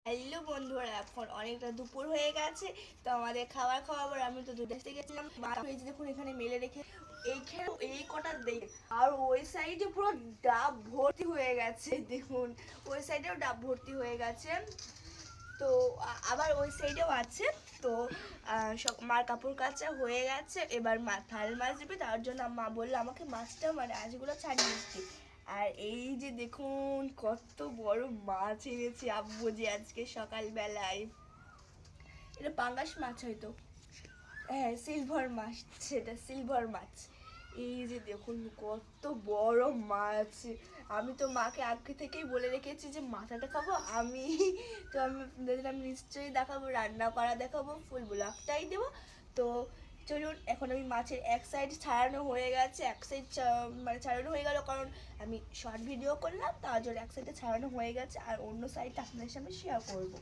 Hello বন্ধুরা, এখন অনেকটা দুপুর হয়ে গেছে। তো আমাদের খাবার খাওয়াবার আমি তো দুধ আসতে গেছিলাম। হয়েছে দেখুন, এখানে মেলে রেখে এইখানে এই কটা দেখে, আর ওই সাইডে পুরো ডাব ভর্তি হয়ে গেছে। দেখুন ওই সাইডেও ডাব ভর্তি হয়ে গেছে। তো আবার ওই সাইডেও আছে। তো সব মার কাপড় কাচা হয়ে গেছে, এবার মা থাল মাজবে। তার জন্য মা বললো আমাকে মাছটা আঁশগুলো ছাড়িয়ে দিতে। আর এই যে দেখুন কত বড় মাছ এনেছে আব্বু যে আজকে সকালবেলায়। এটা পাঙ্গাস মাছ হয়তো, হ্যাঁ সিলভার মাছ, সেটা সিলভার মাছ। এই যে দেখুন কত বড় মাছ। আমি তো মাকে আগে থেকেই বলে রেখেছি যে মাথাটা খাবো আমি। তো আমি নিশ্চয়ই দেখাবো, রান্না করা দেখাবো, ফুল ব্লগটাই দেবো। তো চলুন, এখন আমি মাছের এক সাইড ছাড়ানো হয়ে গেছে, এক সাইড ছাড়ানো হয়ে গেল, কারণ আমি শর্ট ভিডিও করলাম তার জন্য এক সাইডে ছাড়ানো হয়ে গেছে, আর অন্য সাইডটা আপনাদের সামনে শেয়ার করবো।